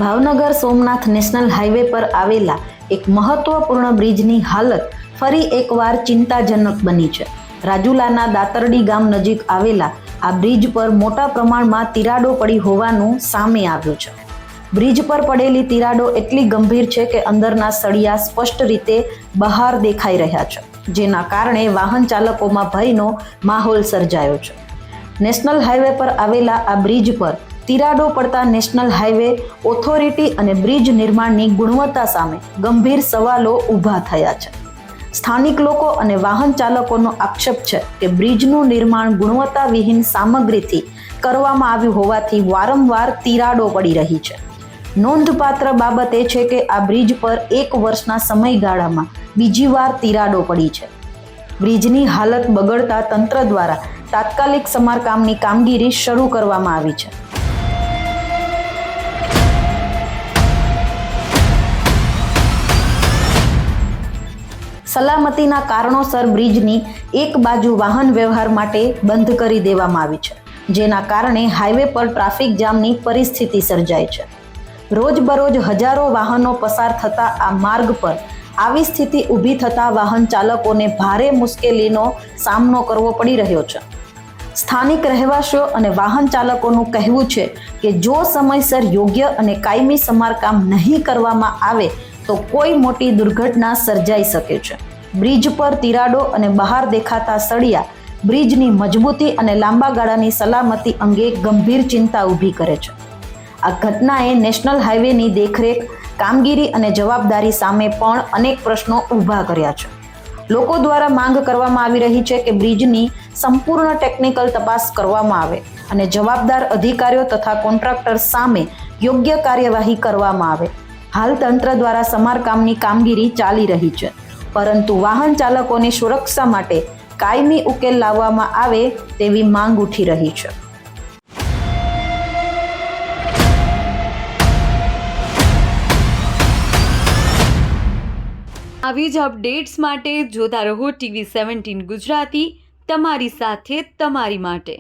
Bhavnagar Somnath national highway પર આવેલા એક મહત્વપૂર્ણ બ્રિજની હાલત ફરી એકવાર ચિંતાજનક બની છે। રાજુલાના દાતરડી ગામ નજીક આવેલા આ બ્રિજ પર મોટા પ્રમાણમાં તિરાડો પડી હોવાનું સામે આવ્યું છે। બ્રિજ પર પડેલી તિરાડો એટલી ગંભીર છે કે અંદરના સળિયા સ્પષ્ટ રીતે બહાર દેખાઈ રહ્યા છે, જેના કારણે વાહન ચાલકોમાં ભયનો માહોલ સર્જાયો છે। નેશનલ હાઈવે પર આવેલા આ બ્રિજ પર તિરાડો પડતા નેશનલ હાઈવે ઓથોરિટી અને બ્રિજ નિર્માણની ગુણવત્તા સામે ગંભીર સવાલો ઊભા થયા છે। સ્થાનિક લોકો અને વાહન ચાલકોનો આક્ષેપ છે કે બ્રિજનું નિર્માણ ગુણવત્તાવિહીન સામગ્રીથી કરવામાં આવ્યું હોવાથી વારંવાર તિરાડો પડી રહી છે। નોંધપાત્ર બાબત એ છે કે આ બ્રિજ પર 1 વર્ષના સમયગાળામાં બીજી વાર તિરાડો પડી છે। બ્રિજની હાલત બગડતા તંત્ર દ્વારા તાત્કાલિક સમારકામની કામગીરી શરૂ કરવામાં આવી છે। સલામતીના કારણોસર બ્રિજની એક બાજુ વાહન વ્યવહાર માટે બંધ કરી દેવામાં આવી છે, જેના કારણે હાઈવે પર ટ્રાફિક જામની પરિસ્થિતિ સર્જાય છે। રોજબરોજ હજારો વાહનો પસાર થતા આ માર્ગ પર આવી સ્થિતિ ઊભી થતા વાહન ચાલકોને ભારે મુશ્કેલીનો સામનો કરવો પડી રહ્યો છે। સ્થાનિક રહેવાસીઓ અને વાહન ચાલકોનું કહેવું છે કે જો સમયસર યોગ્ય અને કાયમી સમારકામ નહીં કરવામાં આવે તો કોઈ મોટી દુર્ઘટના સર્જાઈ શકે છે। બ્રિજ પર તિરાડો અને બહાર દેખાતા સળિયા બ્રિજની મજબૂતી અને લાંબા ગાળાની સલામતી અંગે ગંભીર ચિંતા ઊભી કરે છે। આ ઘટનાએ નેશનલ હાઈવેની દેખરેખ, કામગીરી અને જવાબદારી સામે પણ અનેક પ્રશ્નો ઊભા કર્યા છે। લોકો દ્વારા માંગ કરવામાં આવી રહી છે કે બ્રિજની સંપૂર્ણ ટેકનિકલ તપાસ કરવામાં આવે અને જવાબદાર અધિકારીઓ તથા કોન્ટ્રાક્ટર સામે યોગ્ય કાર્યવાહી કરવામાં આવે। હાલ તંત્ર દ્વારા સમારકામની કામગીરી ચાલી રહી છે, પરંતુ વાહન ચાલકોની સુરક્ષા માટે કાયમી ઉકેલ લાવવામાં આવે તેવી માંગ ઉઠી રહી છે। આવી જ અપડેટ્સ માટે જોતા રહો TV17 ગુજરાતી, તમારી સાથે તમારી માટે।